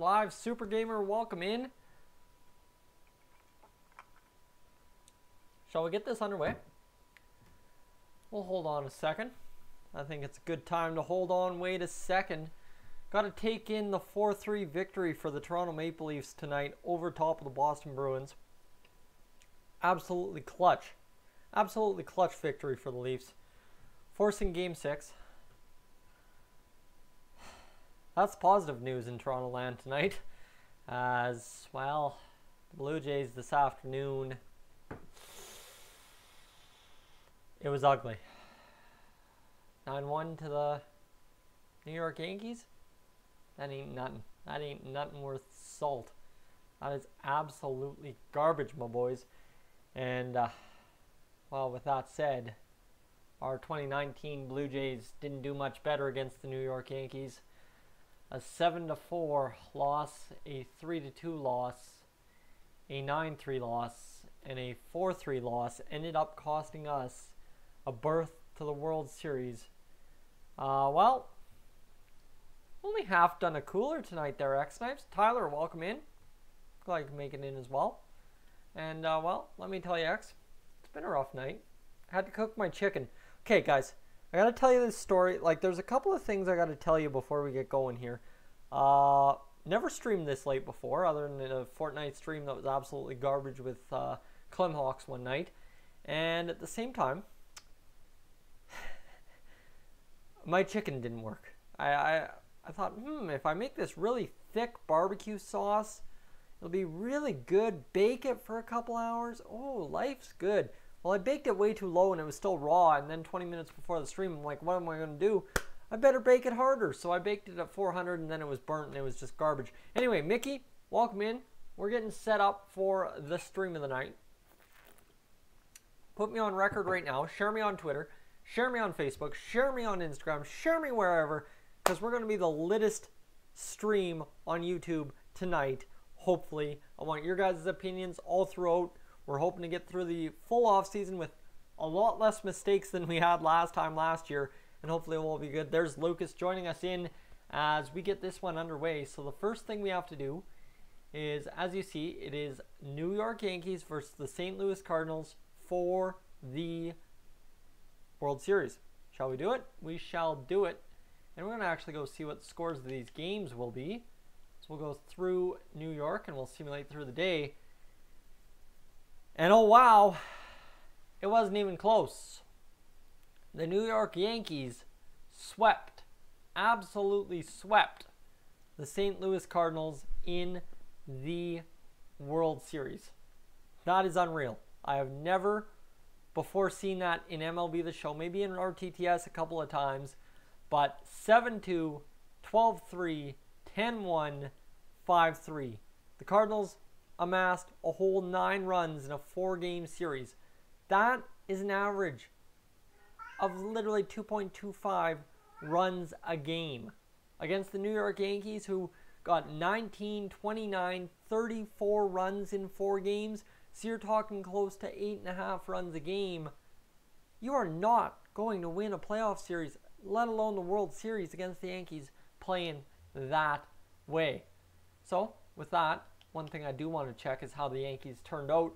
live. Super Gamer, welcome in. Shall we get this underway? We'll hold on a second. I think it's a good time to hold on. Wait a second. Got to take in the 4-3 victory for the Toronto Maple Leafs tonight over top of the Boston Bruins. Absolutely clutch. Absolutely clutch victory for the Leafs. Forcing Game 6. That's positive news in Toronto land tonight. As, well, the Blue Jays this afternoon, it was ugly. 9-1 to the New York Yankees? That ain't nothing. That ain't nothing worth salt. That is absolutely garbage, my boys. And, well, with that said, our 2019 Blue Jays didn't do much better against the New York Yankees. A 7-4 loss, a 3-2 loss, a 9-3 loss, and a 4-3 loss ended up costing us a berth to the World Series. Well, only half done a cooler tonight there, X-Snipes. Tyler, welcome in. Glad you can make it in as well. And, well, let me tell you, X, it's been a rough night. I had to cook my chicken. Okay, guys, I got to tell you this story. Like, there's a couple of things I got to tell you before we get going here. Never streamed this late before, other than a Fortnite stream that was absolutely garbage with Clemhawks one night. And at the same time, my chicken didn't work. I thought, if I make this really thick barbecue sauce, it'll be really good. Bake it for a couple hours. Oh, life's good. Well, I baked it way too low and it was still raw. And then 20 minutes before the stream, I'm like, what am I going to do? I better bake it harder. So I baked it at 400 and then it was burnt and it was just garbage. Anyway, Mickey, welcome in. We're getting set up for the stream of the night. Put me on record right now. Share me on Twitter. Share me on Facebook. Share me on Instagram. Share me wherever. Because we're going to be the littest stream on YouTube tonight. Hopefully. I want your guys' opinions all throughout. We're hoping to get through the full off season with a lot less mistakes than we had last year. And hopefully it will be good. There's Lucas joining us in as we get this one underway. So the first thing we have to do is, as you see, it is New York Yankees versus the St. Louis Cardinals for the World Series. Shall we do it? We shall do it. And we're going to actually go see what the scores of these games will be. So we'll go through New York and we'll simulate through the day. And oh wow, it wasn't even close. The New York Yankees swept, absolutely swept, the St. Louis Cardinals in the World Series. That is unreal. I have never before seen that in MLB The Show, maybe in RTTS a couple of times, but 7-2, 12-3, 10-1, 5-3. The Cardinals amassed a whole 9 runs in a 4-game series. That is an average of literally 2.25 runs a game against the New York Yankees, who got 19, 29, 34 runs in 4 games. So you're talking close to 8.5 runs a game. You are not going to win a playoff series, let alone the World Series, against the Yankees playing that way. So with that, one thing I do want to check is how the Yankees turned out.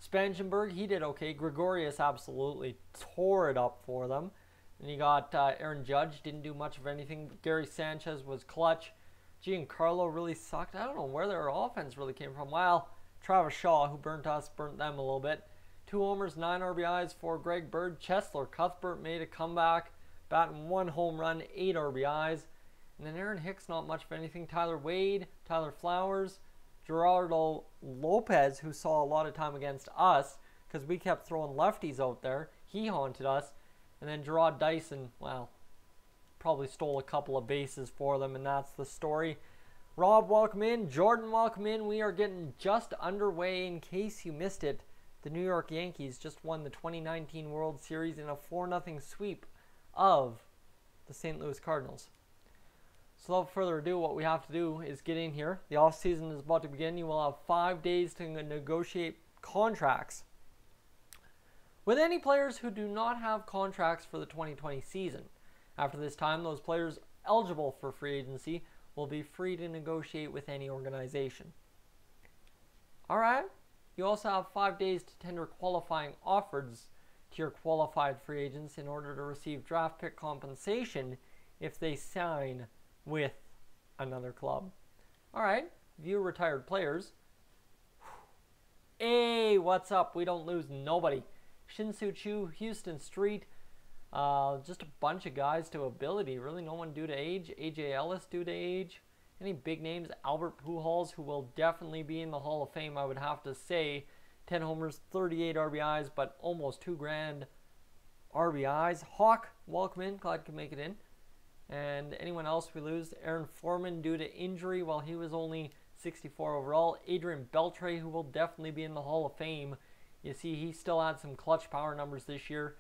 Spangenberg, he did okay. Gregorius absolutely tore it up for them. And you got Aaron Judge, didn't do much of anything. Gary Sanchez was clutch. Giancarlo really sucked. I don't know where their offense really came from. Well, Travis Shaw, who burnt us, burnt them a little bit. 2 homers, 9 RBIs for Greg Bird. Chesler Cuthbert made a comeback, batting 1 home run, 8 RBIs. And then Aaron Hicks, not much of anything. Tyler Wade, Tyler Flowers, Gerardo Lopez, who saw a lot of time against us because we kept throwing lefties out there. He haunted us. And then Gerard Dyson, well, probably stole a couple of bases for them, and that's the story. Rob, welcome in. Jordan, welcome in. We are getting just underway. In case you missed it, the New York Yankees just won the 2019 World Series in a 4-0 sweep of the St. Louis Cardinals. So without further ado, what we have to do is get in here. The offseason is about to begin. You will have 5 days to negotiate contracts with any players who do not have contracts for the 2020 season. After this time, those players eligible for free agency will be free to negotiate with any organization. Alright, you also have 5 days to tender qualifying offers to your qualified free agents in order to receive draft pick compensation if they sign with another club. Alright, view retired players. Hey, what's up? We don't lose nobody. Shin-Soo Choo, Houston Street, just a bunch of guys to ability. Really no one due to age. AJ Ellis due to age. Any big names? Albert Pujols, who will definitely be in the Hall of Fame, I would have to say. 10 homers, 38 RBIs, but almost 2 grand RBIs. Hawk, welcome in. Glad you could make it in. And anyone else we lose? Aaron Foreman due to injury while he was only 64 overall. Adrian Beltre, who will definitely be in the Hall of Fame. You see, he still had some clutch power numbers this year.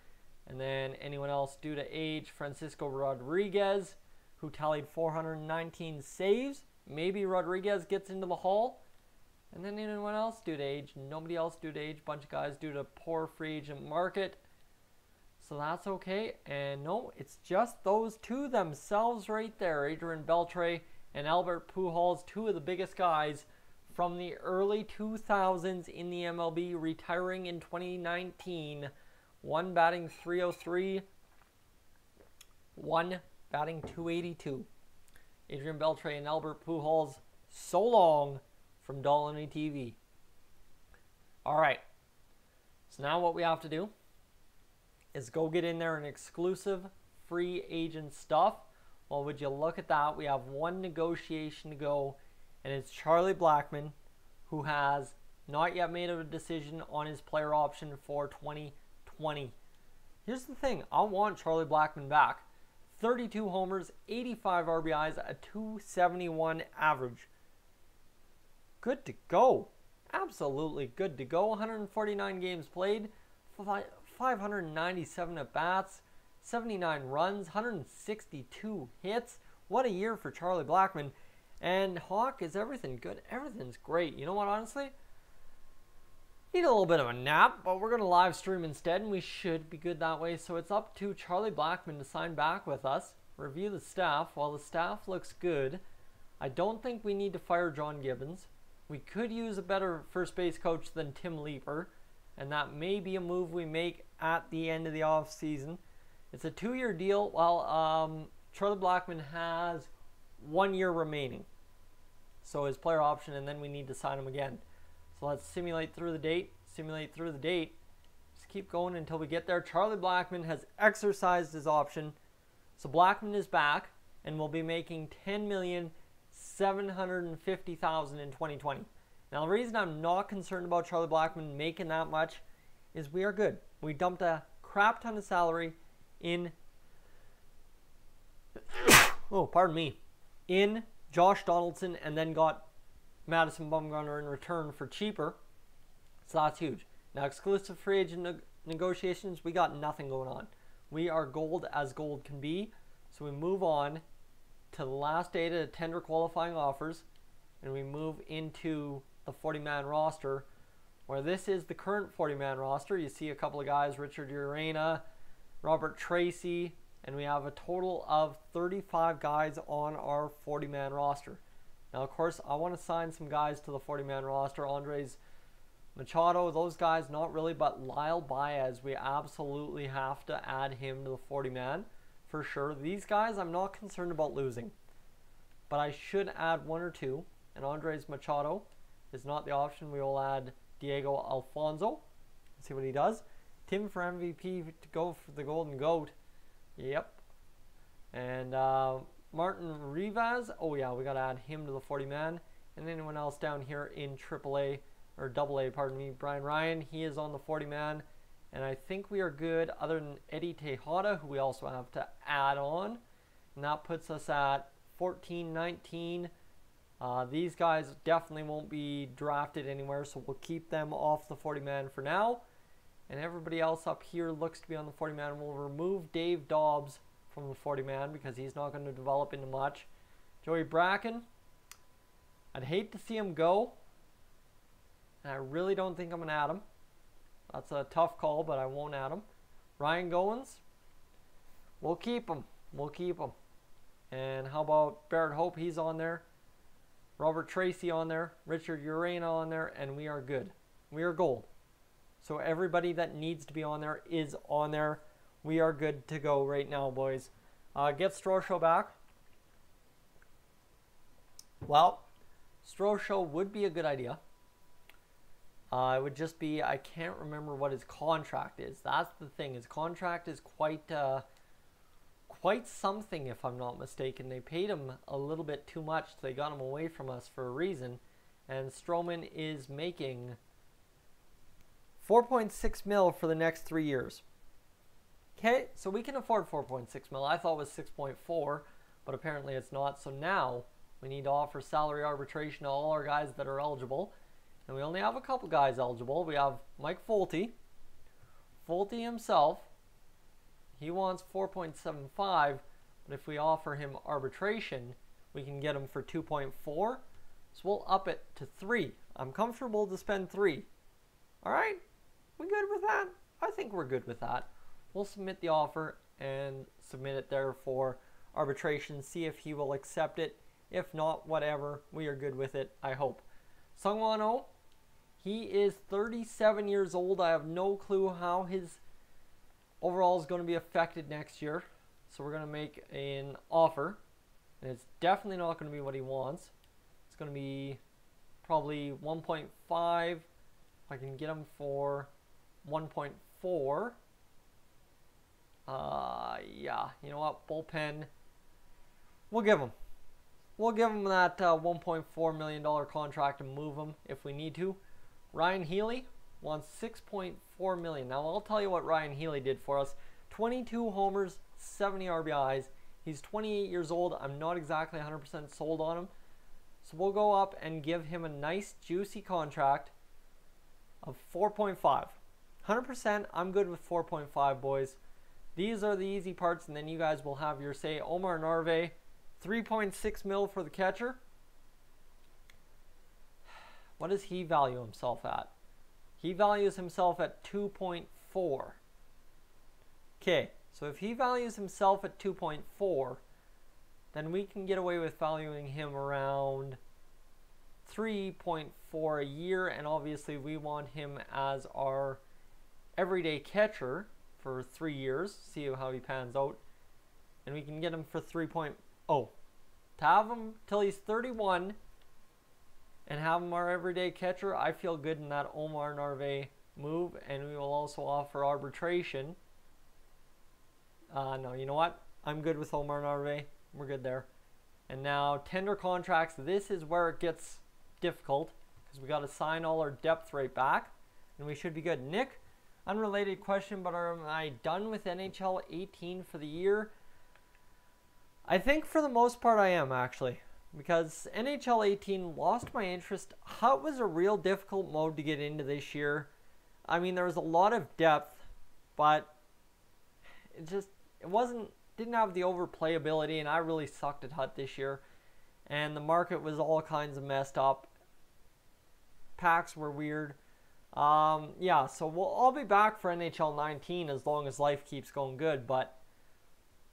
And then anyone else due to age? Francisco Rodriguez, who tallied 419 saves. Maybe Rodriguez gets into the Hall. And then anyone else due to age? Nobody else due to age. Bunch of guys due to poor free agent market. So that's okay. And no, it's just those two themselves right there. Adrian Beltre and Albert Pujols, two of the biggest guys from the early 2000s in the MLB, retiring in 2019. One batting .303, one batting .282. Adrian Beltre and Albert Pujols, so long from Dolynny TV. All right, so now what we have to do is go get in there an exclusive free agent stuff. Well, would you look at that? We have one negotiation to go, and it's Charlie Blackmon, who has not yet made a decision on his player option for 2020. Here's the thing. I want Charlie Blackmon back. 32 homers, 85 RBIs, a .271 average. Good to go. Absolutely good to go. 149 games played, 597 at-bats, 79 runs, 162 hits. What a year for Charlie Blackmon. And Hawk, is everything good? Everything's great. You know what, honestly? Need a little bit of a nap, but we're going to live stream instead, and we should be good that way. So it's up to Charlie Blackmon to sign back with us, review the staff. While the staff looks good, I don't think we need to fire John Gibbons. We could use a better first base coach than Tim Leeper, and that may be a move we make at the end of the offseason. It's a 2-year deal, while Charlie Blackmon has 1 year remaining. So his player option, and then we need to sign him again. So let's simulate through the date, Just keep going until we get there. Charlie Blackmon has exercised his option. So Blackmon is back and will be making $10,750,000 in 2020. Now the reason I'm not concerned about Charlie Blackmon making that much is we are good. We dumped a crap ton of salary in in Josh Donaldson, and then got Madison Bumgarner in return for cheaper. So that's huge. Now exclusive free agent negotiations, we got nothing going on. We are gold as gold can be. So we move on to the last day to tender qualifying offers, and we move into the 40-man roster, where this is the current 40-man roster. You see a couple of guys, Richard Urena, Robert Tracy, and we have a total of 35 guys on our 40-man roster. Now, of course, I want to sign some guys to the 40-man roster. Andres Machado, those guys, not really, but Lyle Baez, we absolutely have to add him to the 40-man for sure. These guys, I'm not concerned about losing, but I should add 1 or 2, and Andres Machado is not the option. We will add Diego Alfonso. Let's see what he does. Tim for MVP to go for the Golden Goat. Yep. And Martin Rivas. Oh, yeah, we got to add him to the 40-man. And anyone else down here in AAA, or AA, pardon me, Brian Ryan. He is on the 40-man. And I think we are good other than Eddie Tejada, who we also have to add on. And that puts us at 14-19. These guys definitely won't be drafted anywhere, so we'll keep them off the 40-man for now. And everybody else up here looks to be on the 40-man. We'll remove Dave Dobbs from the 40-man because he's not going to develop into much. Joey Bracken, I'd hate to see him go, and I really don't think I'm going to add him. That's a tough call, but I won't add him. Ryan Goins, we'll keep him. And how about Barrett Hope? He's on there. Robert Tracy on there. Richard Urena on there. And we are good. We are gold. So everybody that needs to be on there is on there. We are good to go right now, boys. Get Strosho back. Well, Strosho would be a good idea. It would just be, I can't remember what his contract is. That's the thing. His contract is quite something, if I'm not mistaken. They paid him a little bit too much. They got him away from us for a reason. And Stroman is making 4.6 mil for the next 3 years. Okay, so we can afford 4.6 mil. I thought it was 6.4, but apparently it's not. So now we need to offer salary arbitration to all our guys that are eligible. And we only have a couple guys eligible. We have Mike Folty. Folty himself, he wants 4.75, but if we offer him arbitration, we can get him for 2.4. So we'll up it to 3. I'm comfortable to spend 3. All right, we good with that? I think we're good with that. We'll submit the offer and submit it there for arbitration. See if he will accept it. If not, whatever. We are good with it, I hope. Sungwon Oh, he is 37 years old. I have no clue how his overall is going to be affected next year. So we're going to make an offer. And it's definitely not going to be what he wants. It's going to be probably 1.5. If I can get him for 1.4. Yeah, you know what? Bullpen. We'll give him. We'll give him that $1.4 million contract and move him if we need to. Ryan Healy wants $6.4 million. Now, I'll tell you what Ryan Healy did for us. 22 homers, 70 RBIs. He's 28 years old. I'm not exactly 100% sold on him. So we'll go up and give him a nice, juicy contract of 4.5. 100%, I'm good with 4.5, boys. These are the easy parts, and then you guys will have your say. Omar Narve, 3.6 mil for the catcher. What does he value himself at? He values himself at 2.4. Okay, so if he values himself at 2.4, then we can get away with valuing him around 3.4 a year, and obviously we want him as our everyday catcher for 3 years, see how he pans out, and we can get him for 3.0. To have him till he's 31 and have him our everyday catcher, I feel good in that Omar Narve move, and we will also offer arbitration. No, you know what? I'm good with Omar Narve. We're good there. And now tender contracts. This is where it gets difficult because we got to sign all our depth right back, and we should be good. Nick, unrelated question, but am I done with NHL 18 for the year? I think for the most part I am, actually, because NHL 18 lost my interest. It was a real difficult mode to get into this year. I mean, there was a lot of depth, but it didn't have the overplayability, and I really sucked at HUT this year. And the market was all kinds of messed up. Packs were weird. Yeah, so I'll be back for NHL 19 as long as life keeps going good, but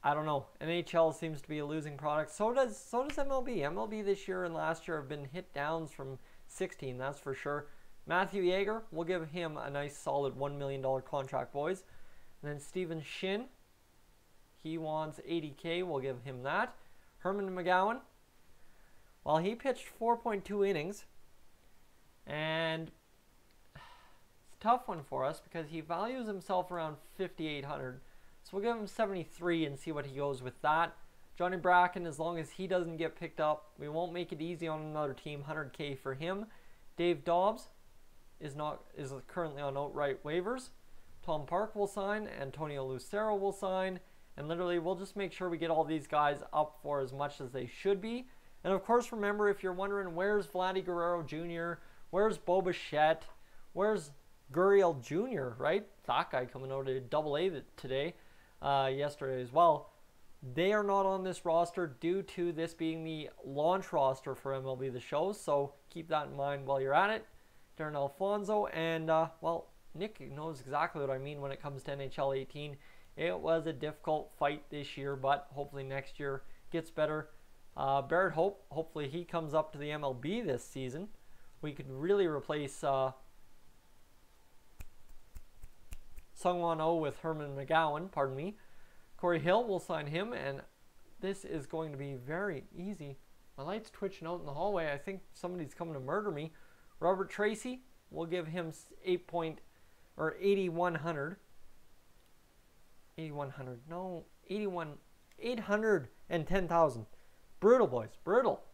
I don't know. NHL seems to be a losing product. So does MLB. MLB this year and last year have been hit downs from 16, that's for sure. Matthew Yeager, we'll give him a nice solid $1 million contract, boys. And then Steven Shin, he wants $80K. We'll give him that. Herman McGowan, well, he pitched 4.2 innings, and it's a tough one for us because he values himself around 5,800. So we'll give him 73 and see what he goes with that. Johnny Bracken, as long as he doesn't get picked up, we won't make it easy on another team. 100K for him. Dave Dobbs is currently on outright waivers. Tom Park will sign. Antonio Lucero will sign. And literally, we'll just make sure we get all these guys up for as much as they should be. And of course, remember, if you're wondering, where's Vladdy Guerrero Jr., where's Bo Bichette, where's Gurriel Jr., right? That guy coming out of AA today, yesterday as well. They are not on this roster due to this being the launch roster for MLB The Show. So keep that in mind while you're at it. Darren Alfonso and, well, Nick knows exactly what I mean when it comes to NHL 18. It was a difficult fight this year, but hopefully next year gets better. Barrett Hope, hopefully he comes up to the MLB this season. We could really replace Sungwon Oh with Herman McGowan, pardon me. Corey Hill, we'll sign him, and this is going to be very easy. My light's twitching out in the hallway. I think somebody's coming to murder me. Robert Tracy, we'll give him 8,100. 8,100. No, 810,000. Brutal, boys. Brutal.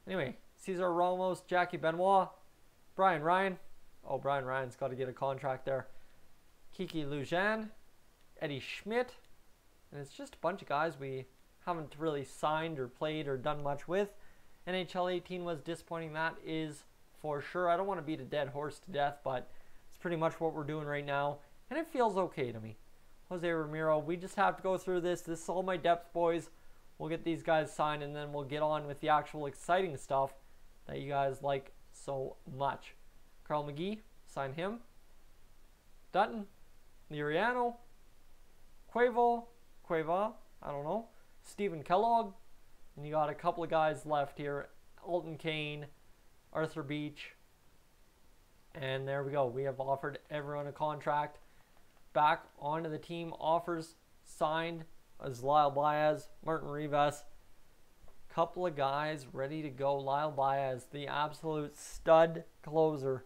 Anyway, Cesar Ramos, Jackie Benoit, Brian Ryan. Oh, Brian Ryan's got to get a contract there. Kiki Lujan, Eddie Schmidt. And it's just a bunch of guys we haven't really signed or played or done much with. NHL 18 was disappointing. That is for sure. I don't want to beat a dead horse to death, but it's pretty much what we're doing right now. And it feels okay to me. Jose Ramiro, we just have to go through this. This is all my depth, boys. We'll get these guys signed, and then we'll get on with the actual exciting stuff that you guys like so much. Carl McGee, sign him. Dutton, Liriano, Cueva, I don't know. Stephen Kellogg. And you got a couple of guys left here. Alton Kane, Arthur Beach. And there we go. We have offered everyone a contract. Back onto the team. Offers signed as Lyle Baez, Martin Rivas. Couple of guys ready to go. Lyle Baez, the absolute stud closer.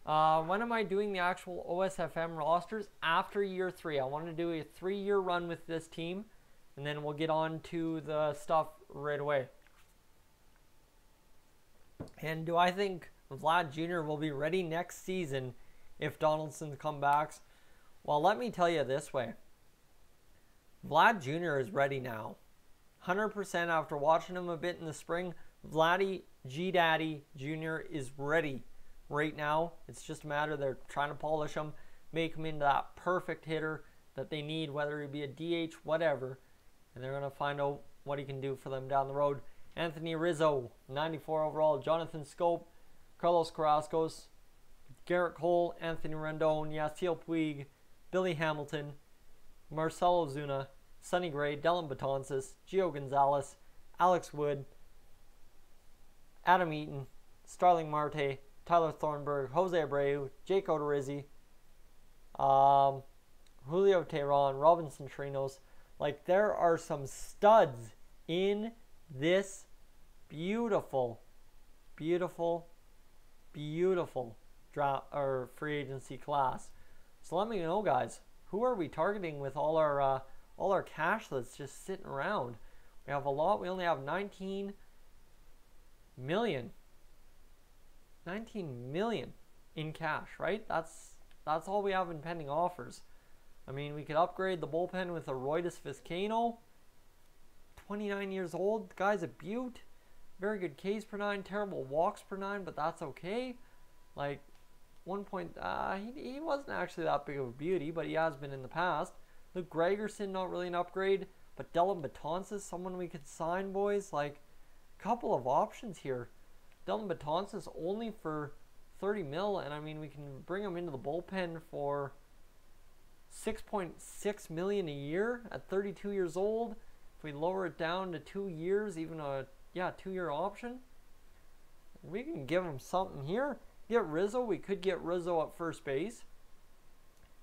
When am I doing the actual OSFM rosters? After year 3. I want to do a 3-year run with this team. And then we'll get on to the stuff right away. And do I think Vlad Jr. will be ready next season if Donaldson comes back? Well, let me tell you this way. Vlad Jr. is ready now. 100% after watching him a bit in the spring. Vladdy G Daddy Jr. is ready right now. It's just a matter they're trying to polish him, make him into that perfect hitter that they need, whether he be a DH, whatever. And they're going to find out what he can do for them down the road. Anthony Rizzo, 94 overall. Jonathan Scope, Carlos Carrascos, Garrett Cole, Anthony Rendon, Yasiel Puig, Billy Hamilton, Marcelo Zuna, Sonny Gray, Dylan Betances, Gio Gonzalez, Alex Wood, Adam Eaton, Starling Marte, Tyler Thornburg, Jose Abreu, Jake Odorizzi, Julio Teheran, Robinson Trinos. Like, there are some studs in this beautiful draft or free agency class. So let me know, guys, who are we targeting with all our cash that's just sitting around? We have a lot. We only have 19 million in cash, right? That's all we have in pending offers. I mean, we could upgrade the bullpen with a Roydus Vizcaino. 29 years old. The guy's a beaut. Very good Ks per 9. Terrible walks per 9, but that's okay. Like, he wasn't actually that big of a beauty, but he has been in the past. Luke Gregerson, not really an upgrade. But Dylan Betances, someone we could sign, boys. Like, a couple of options here. Dylan Betances only for 30 mil, and I mean, we can bring him into the bullpen for $6.6 million a year at 32 years old. If we lower it down to 2 years, even a 2-year option, we can give him something here. Get Rizzo. We could get Rizzo at first base.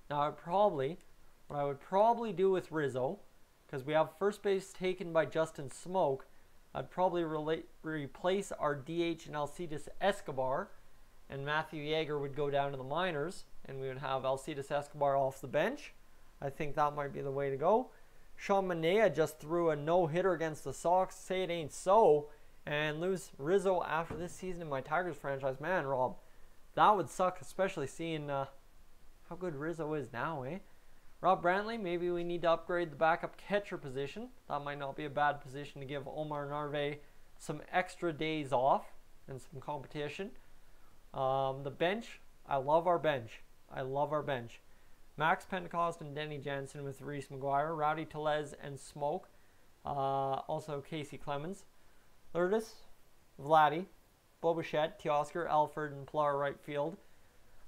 Now, what I would probably do with Rizzo, because we have first base taken by Justin Smoke, I'd probably replace our DH and Alcides Escobar, and Matthew Yeager would go down to the minors, and we would have Alcides Escobar off the bench. I think that might be the way to go. Sean Manaea just threw a no-hitter against the Sox. Say it ain't so. And lose Rizzo after this season in my Tigers franchise. Man, Rob, that would suck, especially seeing how good Rizzo is now, eh? Rob Brantley, maybe we need to upgrade the backup catcher position. That might not be a bad position to give Omar Narve some extra days off and some competition. The bench, I love our bench. Max Pentecost and Denny Jansen with Reese McGuire, Rowdy Tellez and Smoke. Also Casey Clemens. Lourdes, Vladdy, Bobichette, Teoscar, Alford, and Pilar right field.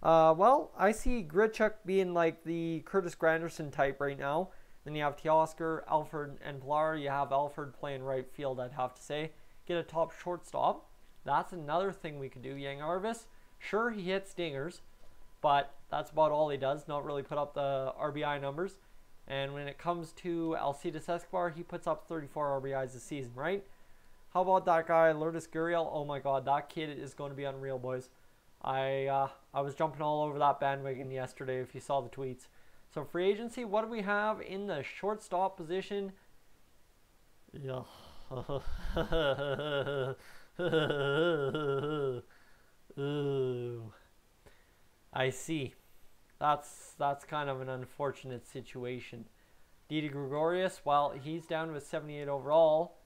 Well, I see Grichuk being like the Curtis Granderson type right now. Then you have Teoscar, Alford, and Pilar. You have Alford playing right field, I'd have to say. Get a top shortstop. That's another thing we could do. Yang Arvis, sure, he hits dingers, but that's about all he does. Not really put up the RBI numbers. And when it comes to Alcides Escobar, he puts up 34 RBIs a season, right? How about that guy, Lourdes Gurriel? Oh my God, that kid is going to be unreal, boys. I was jumping all over that bandwagon yesterday if you saw the tweets. So free agency, what do we have in the shortstop position? Yeah. Ooh. I see. That's kind of an unfortunate situation. Didi Gregorius, well, he's down with 78 overall.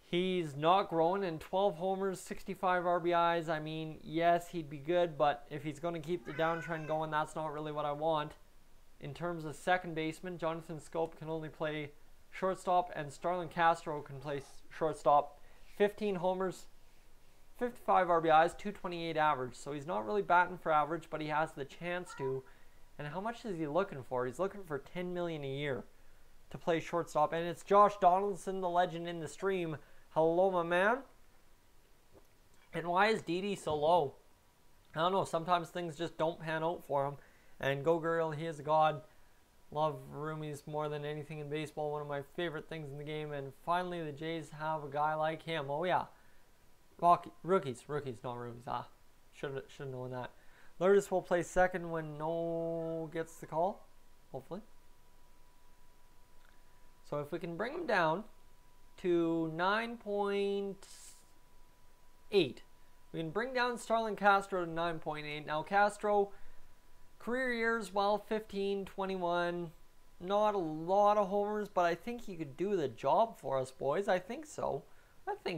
He's not growing in 12 homers, 65 RBIs. I mean, yes, he'd be good, but if he's going to keep the downtrend going, that's not really what I want. In terms of second baseman, Jonathan Scope can only play shortstop, and Starlin Castro can play shortstop. 15 homers, 55 RBIs, 228 average. So he's not really batting for average, but he has the chance to. And how much is he looking for? He's looking for $10 million a year to play shortstop. And it's Josh Donaldson, the legend in the stream. Hello, my man. And why is Didi so low? I don't know. Sometimes things just don't pan out for him. And go Gurriel, he is a god. Love roomies more than anything in baseball. One of my favorite things in the game. And finally, the Jays have a guy like him. Oh, yeah. Rookies, not roomies. Should have known that. Lourdes will play second when No gets the call. Hopefully. So if we can bring him down to 9.8. We can bring down Starlin Castro to 9.8. Now Castro, career years, well, 15, 21. Not a lot of homers, but I think he could do the job for us, boys. I think so.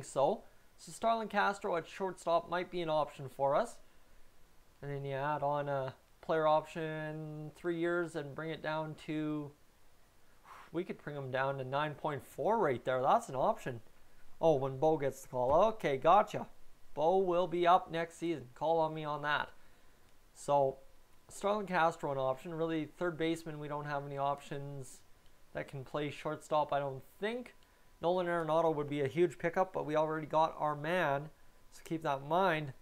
So Starlin Castro at shortstop might be an option for us. And then you add on a player option 3 years and bring it down to... We could bring him down to 9.4 right there. That's an option. Oh, when Bo gets the call. Okay, gotcha. Bo will be up next season. Call on me on that. So, Starlin Castro an option. Really, third baseman, we don't have any options that can play shortstop, I don't think. Nolan Arenado would be a huge pickup, but we already got our man. So keep that in mind.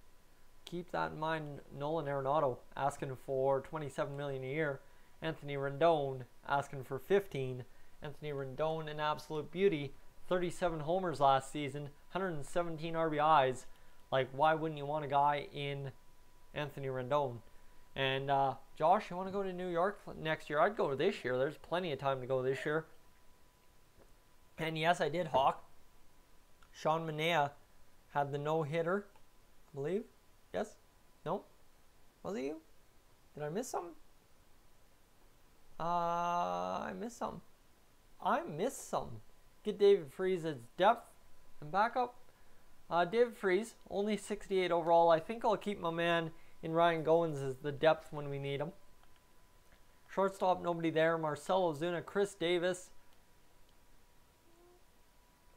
Keep that in mind, Nolan Arenado asking for $27 million a year. Anthony Rendon asking for 15. Anthony Rendon, an absolute beauty. 37 homers last season, 117 RBIs. Like, why wouldn't you want a guy in Anthony Rendon? And Josh, you want to go to New York next year? I'd go this year. There's plenty of time to go this year. And yes, I did hawk. Sean Manaea had the no-hitter, I believe. Yes? No? Was it you? Did I miss something? I missed something. Get David Freese as depth and backup. David Freese, only 68 overall. I think I'll keep my man in Ryan Goins as the depth when we need him. Shortstop, nobody there. Marcell Ozuna, Chris Davis.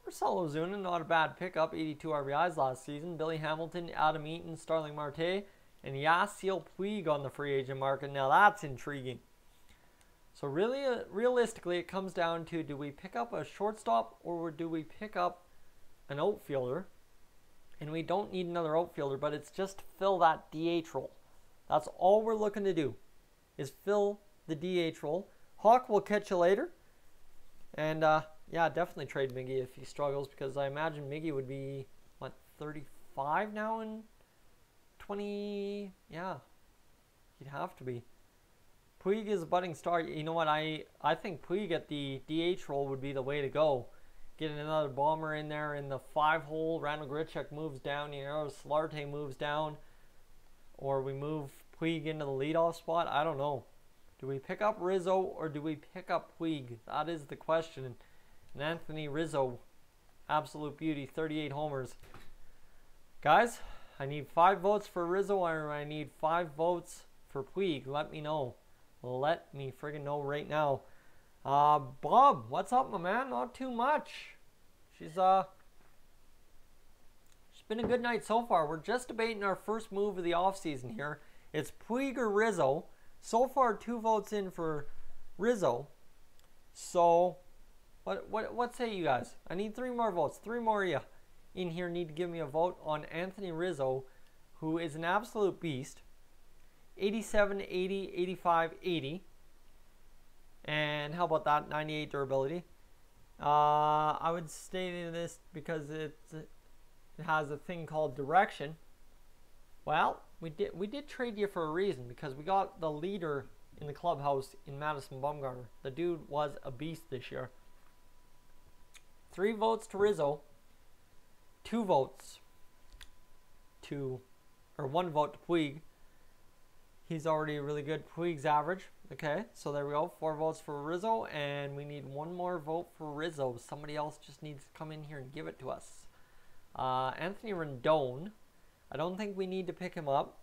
Marcell Ozuna, not a bad pickup. 82 RBIs last season. Billy Hamilton, Adam Eaton, Starling Marte, and Yasiel Puig on the free agent market. Now that's intriguing. So really, realistically, it comes down to, do we pick up a shortstop or do we pick up an outfielder? And we don't need another outfielder, but it's just to fill that DH role. That's all we're looking to do, is fill the DH role. Hawk will catch you later. And yeah, definitely trade Miggy if he struggles, because I imagine Miggy would be, what, 35 now in 20... Yeah, he'd have to be. Puig is a budding star. You know what? I think Puig at the DH role would be the way to go. Getting another bomber in there in the 5-hole. Randall Grichuk moves down. You know, Solarte moves down. Or we move Puig into the leadoff spot. I don't know. Do we pick up Rizzo or do we pick up Puig? That is the question. And Anthony Rizzo, absolute beauty, 38 homers. Guys, I need 5 votes for Rizzo or I need 5 votes for Puig. Let me know. Let me friggin' know right now. Bob, what's up, my man? Not too much. She's been a good night so far. We're just debating our first move of the offseason here. It's Puig or Rizzo. So far, 2 votes in for Rizzo. So, what say you guys? I need 3 more votes. 3 more of you in here need to give me a vote on Anthony Rizzo, who is an absolute beast. 87, 80, 85, 80. And how about that? 98 durability. I would stay this because it has a thing called direction. Well, we did trade you for a reason, because we got the leader in the clubhouse in Madison Bumgarner. The dude was a beast this year. 3 votes to Rizzo. 2 votes to, or 1 vote to Puig. He's already really good. Puig's average. Okay, so there we go. 4 votes for Rizzo, and we need 1 more vote for Rizzo. Somebody else just needs to come in here and give it to us. Anthony Rendon. I don't think we need to pick him up.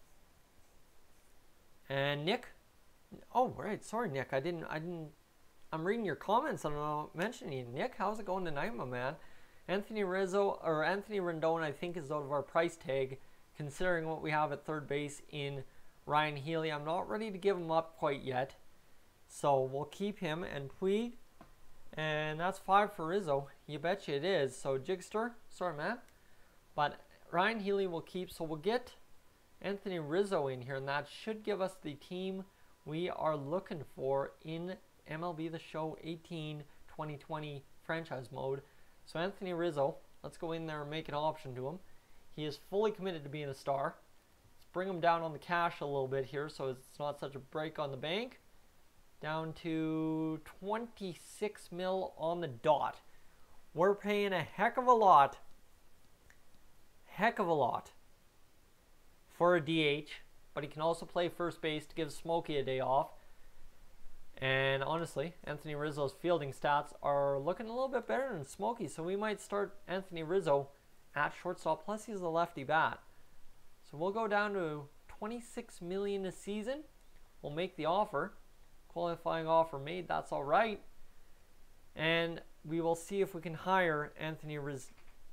And Nick. Oh, right. Sorry, Nick. I'm reading your comments. I'm not mentioning you. Nick, how's it going tonight, my man? Anthony Rendon, I think, is out of our price tag, considering what we have at third base in Ryan Healy. I'm not ready to give him up quite yet, so we'll keep him. And Puig, and that's 5 for Rizzo. You betcha it is. So Jigster, sorry man, but Ryan Healy will keep. So we'll get Anthony Rizzo in here, and that should give us the team we are looking for in MLB The Show 18 2020 franchise mode. So Anthony Rizzo, let's go in there and make an option to him. He is fully committed to being a star. Let's bring him down on the cash a little bit here so it's not such a break on the bank. Down to 26 mil on the dot. We're paying a heck of a lot for a DH, but he can also play first base to give Smokey a day off. And honestly, Anthony Rizzo's fielding stats are looking a little bit better than Smokey, so we might start Anthony Rizzo at shortstop. Plus, he's a lefty bat. So we'll go down to 26 million a season. We'll make the offer. Qualifying offer made, that's all right. And we will see if we can hire Anthony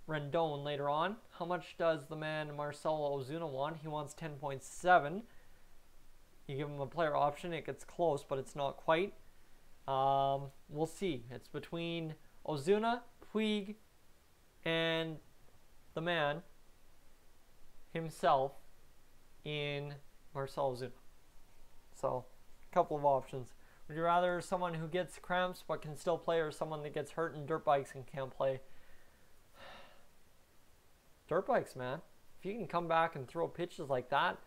Rendon later on. How much does the man Marcelo Ozuna want? He wants 10.7. You give him a player option, it gets close, but it's not quite. We'll see. It's between Ozuna, Puig, and the man himself in Marcelo Ozuna. So, a couple of options. Would you rather someone who gets cramps but can still play, or someone that gets hurt in dirt bikes and can't play? Dirt bikes, man. If you can come back and throw pitches like that,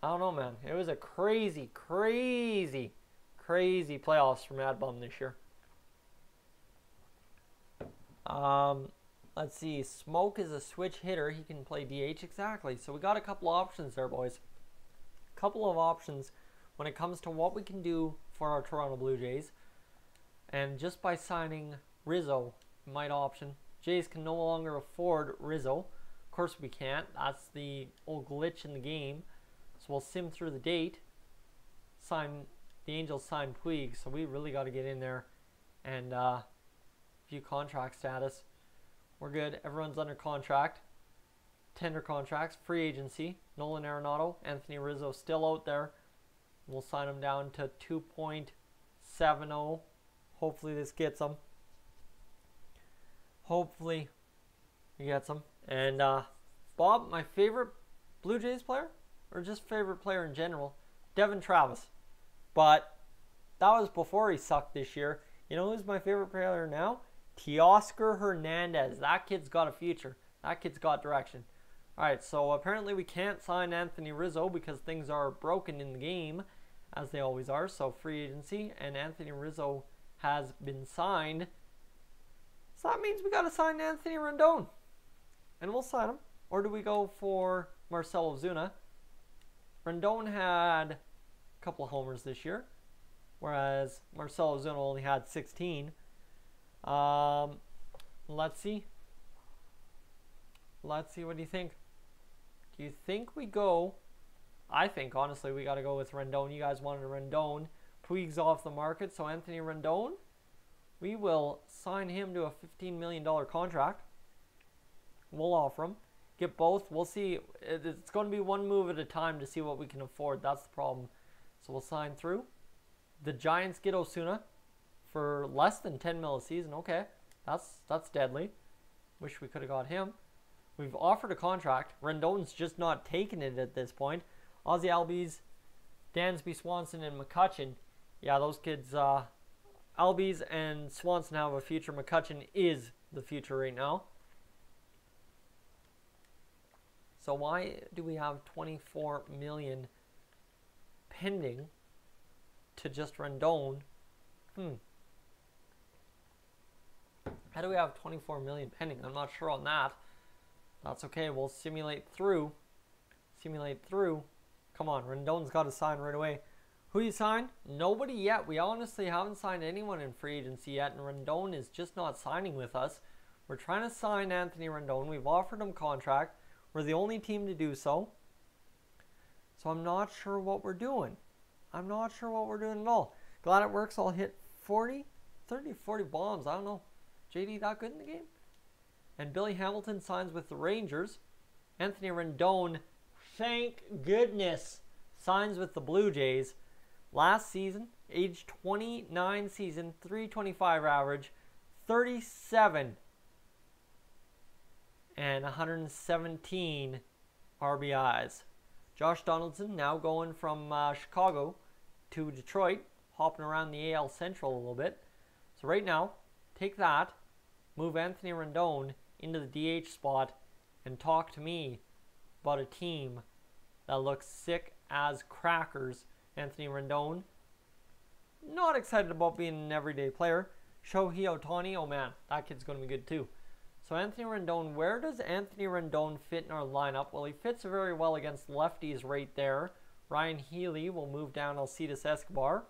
I don't know, man. It was a crazy playoffs for Mad Bum this year. Let's see. Smoke is a switch hitter. He can play DH. Exactly. So we got a couple options there, boys. A couple of options when it comes to what we can do for our Toronto Blue Jays. And just by signing Rizzo, might option. Jays can no longer afford Rizzo. Of course we can't. That's the old glitch in the game. So we'll sim through the date. The Angels signed Puig, so we really got to get in there and view contract status. We're good. Everyone's under contract. Tender contracts, free agency. Nolan Arenado, Anthony Rizzo still out there. We'll sign him down to 2.70. Hopefully this gets him. Hopefully he gets him. And Bob, my favorite Blue Jays player, or just favorite player in general, Devin Travis. But that was before he sucked this year. You know who's my favorite player now? Teoscar Hernandez. That kid's got a future. That kid's got direction. Alright, so apparently we can't sign Anthony Rizzo because things are broken in the game, as they always are. So free agency, and Anthony Rizzo has been signed. So that means we got to sign Anthony Rendon. And we'll sign him. Or do we go for Marcelo Ozuna? Rendon had a couple of homers this year, whereas Marcelo Ozuna only had 16. Let's see. Let's see, what do you think? Do you think we go? I think, honestly, we got to go with Rendon. You guys wanted Rendon. Puig's off the market, so Anthony Rendon, we will sign him to a $15 million contract. We'll offer him. Get both. We'll see. It's going to be one move at a time to see what we can afford. That's the problem. So we'll sign through. The Giants get Osuna. for less than 10 mil a season. Okay, that's deadly. Wish we could have got him. We've offered a contract. Rendon's just not taking it at this point. Aussie Albies, Dansby, Swanson, and McCutcheon. Yeah, those kids, Albies and Swanson have a future. McCutcheon is the future right now. So why do we have 24 million pending to just Rendon? How do we have 24 million pending? I'm not sure on that. That's okay. We'll simulate through. Simulate through. Come on, Rendon's got to sign right away. Who you signed? Nobody yet. We honestly haven't signed anyone in free agency yet, and Rendon is just not signing with us. We're trying to sign Anthony Rendon. We've offered him contract. We're the only team to do so. So I'm not sure what we're doing. I'm not sure what we're doing at all. Glad it works. I'll hit 40, 30, 40 bombs. I don't know. JD that good in the game? And Billy Hamilton signs with the Rangers. Anthony Rendon, thank goodness, signs with the Blue Jays. Last season, age 29 season, 325 average, 37 and 117 RBIs. Josh Donaldson now going from Chicago to Detroit, hopping around the AL Central a little bit. So right now, take that, move Anthony Rendon into the DH spot, and talk to me about a team that looks sick as crackers. Anthony Rendon, not excited about being an everyday player. Shohei Ohtani, oh man, that kid's going to be good too. So Anthony Rendon, where does Anthony Rendon fit in our lineup? Well, he fits very well against lefties right there. Ryan Healy will move down Alcides Escobar.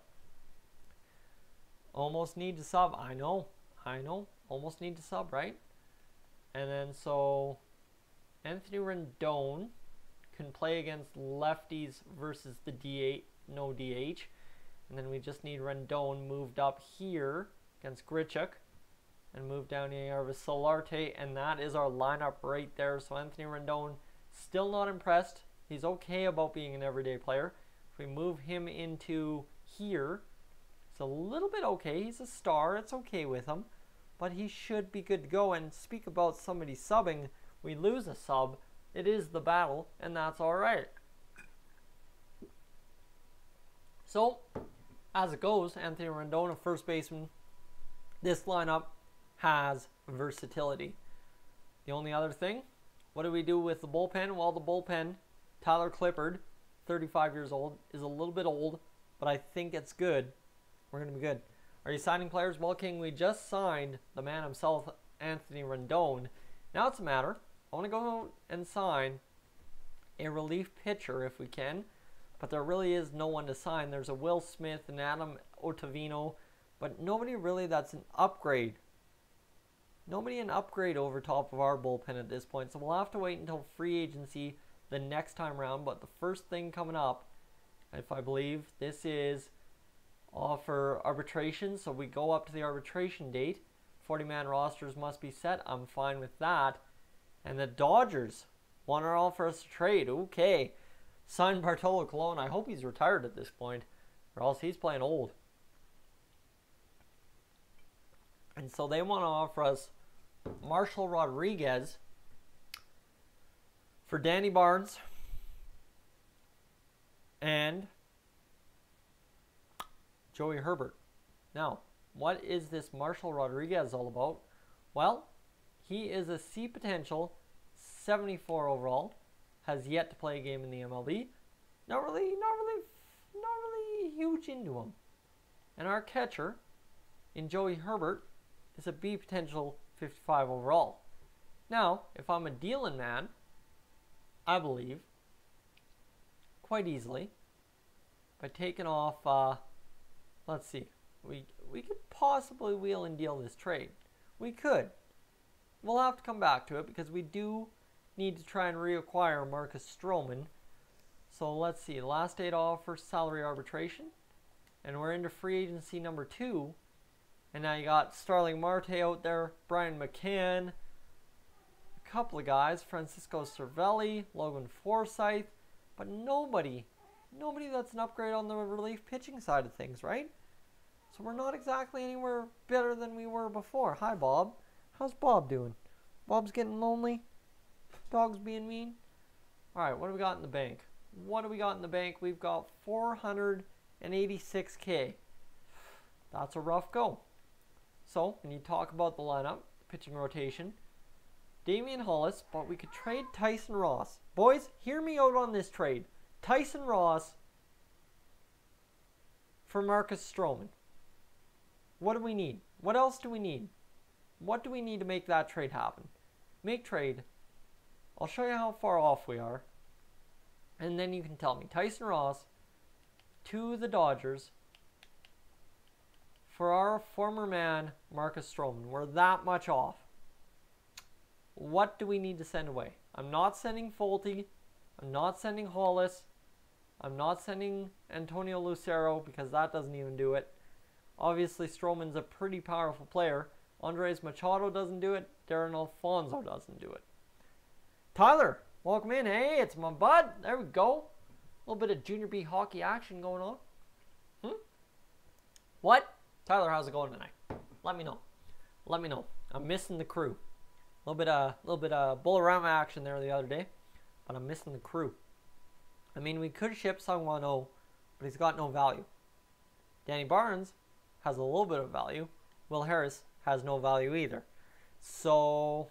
Almost need to sub. I know. Almost need to sub, right? And then so Anthony Rendon can play against lefties versus the DH, no DH. And then we just need Rendon moved up here against Grichuk. And move down here with Solarte, and that is our lineup right there. So Anthony Rendon, still not impressed. He's okay about being an everyday player. If we move him into here, it's a little bit okay. He's a star. It's okay with him. But he should be good to go. And speak about somebody subbing. We lose a sub. It is the battle, and that's all right. So, as it goes, Anthony Rendon, a first baseman. This lineup has versatility. The only other thing, what do we do with the bullpen? Well, the bullpen, Tyler Clippard, 35 years old, is a little bit old, but I think it's good. We're going to be good. Are you signing players? Well, King, we just signed the man himself, Anthony Rendon. Now it's a matter. I want to go out and sign a relief pitcher if we can, but there really is no one to sign. There's a Will Smith and Adam Ottavino, but nobody really that's an upgrade. Nobody an upgrade over top of our bullpen at this point, so we'll have to wait until free agency the next time around. But the first thing coming up, if I believe, this is for arbitration, so we go up to the arbitration date. 40-man rosters must be set. I'm fine with that. And the Dodgers want to offer us a trade. Okay. Sign Bartolo Colon. I hope he's retired at this point, or else he's playing old. And so they want to offer us Marshall Rodriguez for Danny Barnes and Joey Herbert. Now, what is this Marshall Rodriguez all about? Well, he is a C potential, 74 overall, has yet to play a game in the MLB. Not really huge into him. And our catcher in Joey Herbert is a B potential, 55 overall. Now, if I'm a dealing man, I believe, quite easily, by taking off, let's see, we could possibly wheel and deal this trade. We could. We'll have to come back to it because we do need to try and reacquire Marcus Stroman. So let's see, last date offer, salary arbitration, and we're into free agency number 2. And now you got Starling Marte out there, Brian McCann, a couple of guys, Francisco Cervelli, Logan Forsythe, but nobody that's an upgrade on the relief pitching side of things, right? So we're not exactly anywhere better than we were before. Hi, Bob. How's Bob doing? Bob's getting lonely? Dog's being mean? All right, what do we got in the bank? What do we got in the bank? We've got 486K. That's a rough go. So, when you talk about the lineup, pitching rotation, Damian Hollis, but we could trade Tyson Ross. Boys, hear me out on this trade. Tyson Ross for Marcus Stroman. What do we need? What else do we need? What do we need to make that trade happen? Make trade. I'll show you how far off we are. And then you can tell me. Tyson Ross to the Dodgers for our former man, Marcus Stroman. We're that much off. What do we need to send away? I'm not sending Folty. I'm not sending Hollis. I'm not sending Antonio Lucero because that doesn't even do it. Obviously, Stroman's a pretty powerful player. Andres Machado doesn't do it. Darren Alfonso doesn't do it. Tyler, welcome in. Hey, it's my bud. There we go. A little bit of Junior B hockey action going on. What? Tyler, how's it going tonight? Let me know. Let me know. I'm missing the crew. A little bit of Bolorama action there the other day, but I'm missing the crew. I mean, we could ship Sangwano, but he's got no value. Danny Barnes has a little bit of value. Will Harris has no value either. So,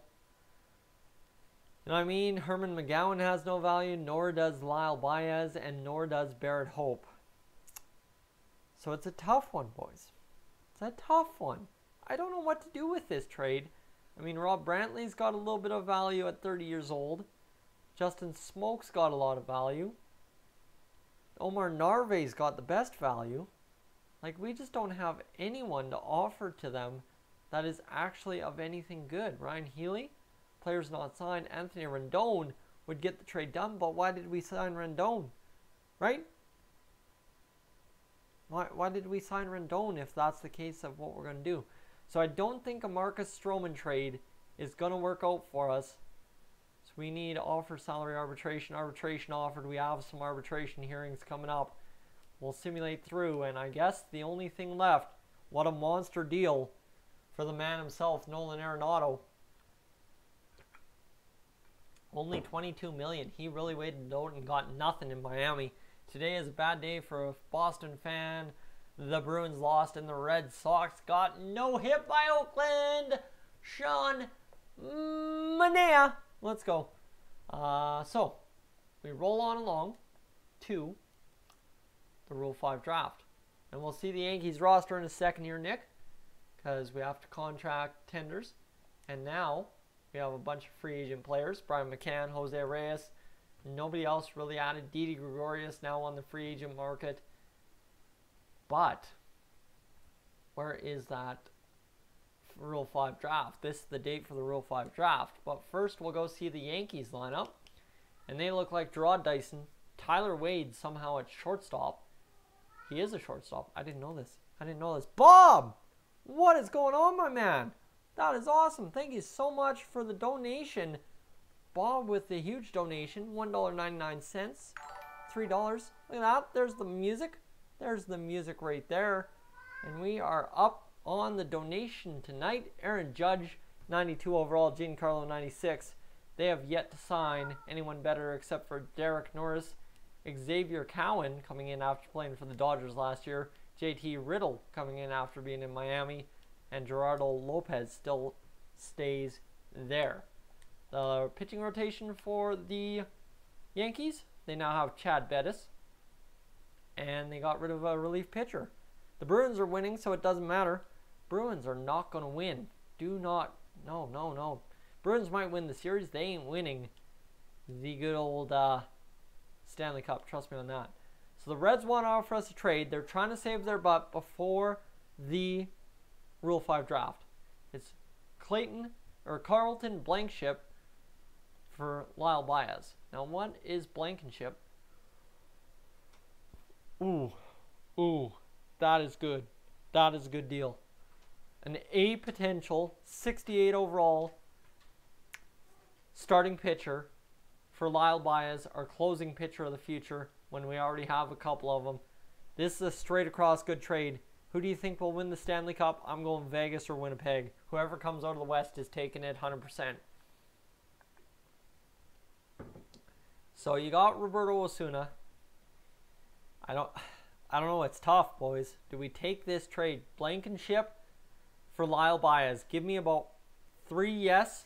you know what I mean? Herman McGowan has no value, nor does Lyle Baez, and nor does Barrett Hope. So it's a tough one, boys. It's a tough one. I don't know what to do with this trade. I mean, Rob Brantley's got a little bit of value at 30 years old. Justin Smoke's got a lot of value. Omar Narvaez's got the best value. Like, we just don't have anyone to offer to them that is actually of anything good. Ryan Healy, players not signed. Anthony Rendon would get the trade done, but why did we sign Rendon? Right? Why did we sign Rendon if that's the case of what we're going to do? So I don't think a Marcus Stroman trade is going to work out for us. So we need offer salary arbitration. Arbitration offered. We have some arbitration hearings coming up. We'll simulate through, and I guess the only thing left, what a monster deal for the man himself, Nolan Arenado. Only $22 million. He really waited out and got nothing in Miami. Today is a bad day for a Boston fan. The Bruins lost and the Red Sox got no hit by Oakland. Sean Manaea. Let's go. So, we roll on along to the Rule 5 draft. And we'll see the Yankees roster in a second here, Nick, because we have to contract tenders. And now we have a bunch of free agent players. Brian McCann, Jose Reyes. Nobody else really added. Didi Gregorius now on the free agent market. But where is that Rule 5 draft? This is the date for the Rule 5 draft. But first we'll go see the Yankees lineup. And they look like Gerard Dyson. Tyler Wade somehow at shortstop. He is a shortstop. I didn't know this. I didn't know this. Bob! What is going on, my man? That is awesome. Thank you so much for the donation. Bob with the huge donation. $1.99. $3. Look at that. There's the music. There's the music right there. And we are up on the donation tonight. Aaron Judge, 92 overall. Giancarlo, 96. They have yet to sign anyone better except for Derek Norris. Xavier Cowan coming in after playing for the Dodgers last year. JT Riddle coming in after being in Miami. And Gerardo Lopez still stays there. The pitching rotation for the Yankees, they now have Chad Bettis. And they got rid of a relief pitcher. The Bruins are winning, so it doesn't matter. Bruins are not going to win. Do not. No. Bruins might win the series. They ain't winning the good old Stanley Cup. Trust me on that. So the Reds want to offer us a trade. They're trying to save their butt before the Rule 5 draft. It's Carlton Blankenship for Lyle Baez. Now, what is Blankenship? Ooh, that is good. That is a good deal. An A potential, 68 overall starting pitcher for Lyle Baez, our closing pitcher of the future when we already have a couple of them. This is a straight across good trade. Who do you think will win the Stanley Cup? I'm going Vegas or Winnipeg. Whoever comes out of the West is taking it 100%. So you got Roberto Osuna. I don't know. It's tough, boys. Do we take this trade? Blankenship for Lyle Baez. Give me about 3 yes,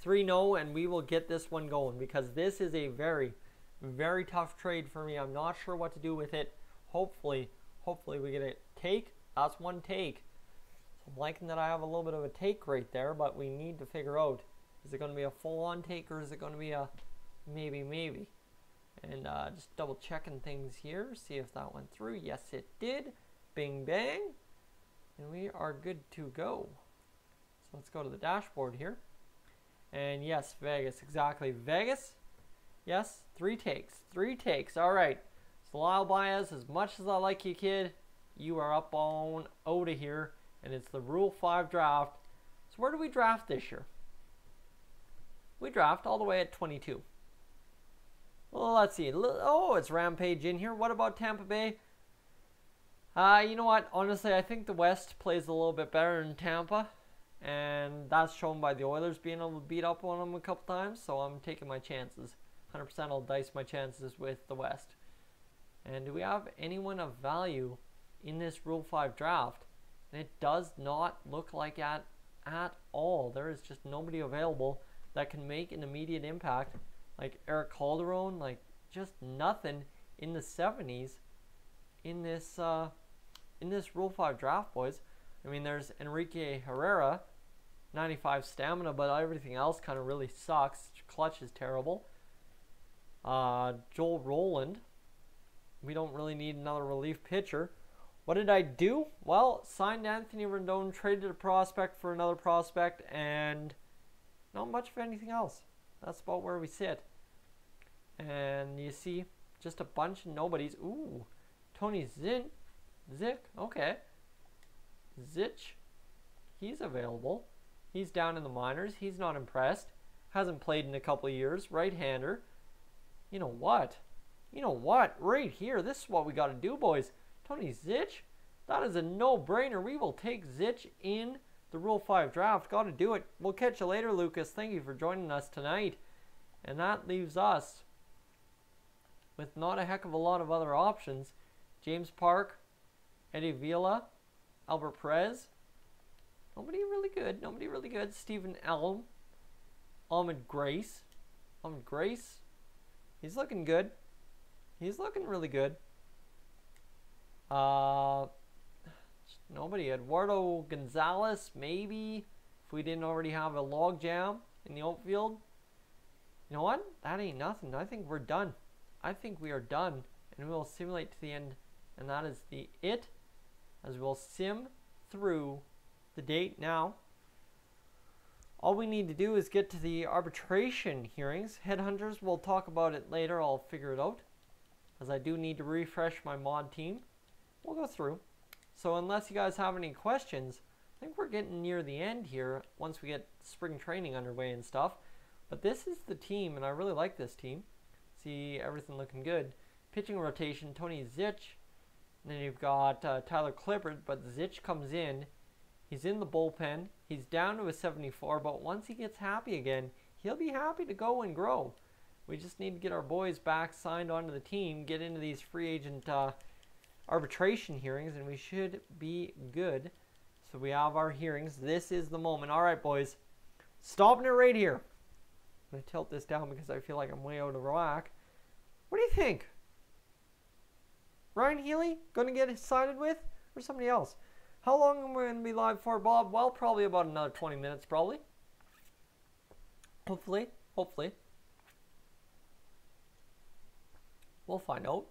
3 no, and we will get this one going, because this is a very, very tough trade for me. I'm not sure what to do with it. Hopefully we get a take. That's one take. So I'm liking that I have a little bit of a take right there, but we need to figure out, is it going to be a full-on take, or is it going to be a maybe? And just double checking things here, see if that went through. Yes, it did. Bing bang. And we are good to go. So let's go to the dashboard here. And yes, Vegas, exactly. Vegas, yes, 3 takes. 3 takes. All right. So Lyle Baez, as much as I like you, kid, you are up on out of here. And it's the Rule 5 draft. So where do we draft this year? We draft all the way at 22. Well, let's see. Oh, it's Rampage in here. What about Tampa Bay? You know what? Honestly, I think the West plays a little bit better than Tampa. And that's shown by the Oilers being able to beat up on them a couple times. So I'm taking my chances. 100% I'll dice my chances with the West. And do we have anyone of value in this Rule 5 draft? And it does not look like at all. There is just nobody available that can make an immediate impact. Like Eric Calderon, like just nothing in the 70s in this Rule 5 draft, boys. I mean, there's Enrique Herrera, 95 stamina, but everything else kind of really sucks. Clutch is terrible. Joel Rowland. We don't really need another relief pitcher. What did I do? Well, signed Anthony Rendon, traded a prospect for another prospect, and not much of anything else. That's about where we sit. And you see just a bunch of nobodies. Ooh, Tony Zick, okay. Zich, he's available. He's down in the minors. He's not impressed. Hasn't played in a couple of years. Right-hander. You know what? Right here, this is what we got to do, boys. Tony Zich, that is a no-brainer. We will take Zich in the Rule 5 draft. Got to do it. We'll catch you later, Lucas. Thank you for joining us tonight. And that leaves us with not a heck of a lot of other options. James Park, Eddie Villa, Albert Perez. Nobody really good. Stephen Elm, Ahmed Grace. He's looking good. He's looking really good. Nobody. Eduardo Gonzalez, maybe. If we didn't already have a logjam in the outfield. You know what? That ain't nothing. I think we're done. I think we are done. And we will simulate to the end. And that is it. As we'll sim through the date now. All we need to do is get to the arbitration hearings. Headhunters, we'll talk about it later. I'll figure it out. As I do need to refresh my mod team. We'll go through. So unless you guys have any questions, I think we're getting near the end here once we get spring training underway and stuff. But this is the team, and I really like this team. See everything looking good. Pitching rotation, Tony Zich. And then you've got Tyler Clippard, but Zich comes in. He's in the bullpen. He's down to a 74, but once he gets happy again, he'll be happy to go and grow. We just need to get our boys back signed onto the team, get into these free agent arbitration hearings, and we should be good. So we have our hearings. This is the moment. All right, boys. Stopping it right here. I'm going to tilt this down because I feel like I'm way out of whack. What do you think? Ryan Healy going to get sided with, or somebody else? How long am we going to be live for, Bob? Well, probably about another 20 minutes, probably. Hopefully. We'll find out.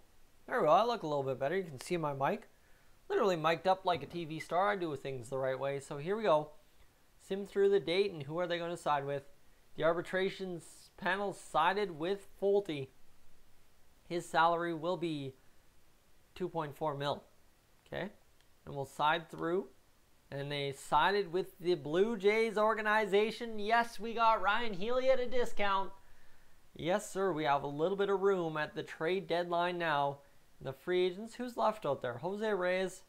There we go. I look a little bit better. You can see my mic. Literally mic'd up like a TV star. I do things the right way. So here we go. Sim through the date, and who are they going to side with? The arbitrations panel sided with Folty. His salary will be 2.4 mil. Okay? And we'll side through. And they sided with the Blue Jays organization. Yes, we got Ryan Healy at a discount. Yes, sir. We have a little bit of room at the trade deadline now. The free agents, who's left out there? Jose Reyes,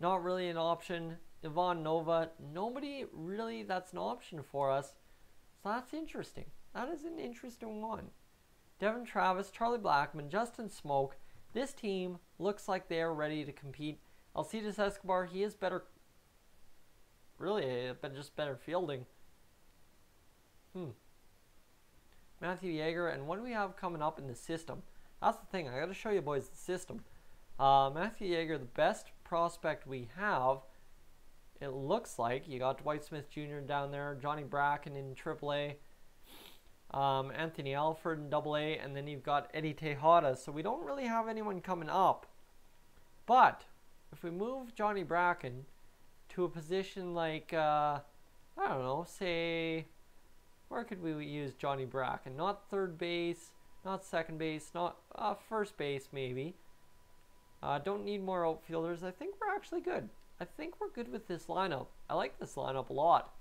not really an option. Ivan Nova, nobody really that's an option for us. So that's interesting. That is an interesting one. Devin Travis, Charlie Blackmon, Justin Smoke. This team looks like they are ready to compete. Alcides Escobar, he is better. Really, but just better fielding. Matthew Yeager, and what do we have coming up in the system? That's the thing. I got to show you boys the system. Matthew Yeager, the best prospect we have. It looks like you got Dwight Smith Jr. down there, Johnny Bracken in AAA, Anthony Alford in AA, and then you've got Eddie Tejada. So we don't really have anyone coming up. But if we move Johnny Bracken to a position like, I don't know, say, where could we use Johnny Bracken? Not third base, not second base, not first base maybe. Don't need more outfielders. I think we're actually good. I think we're good with this lineup. I like this lineup a lot.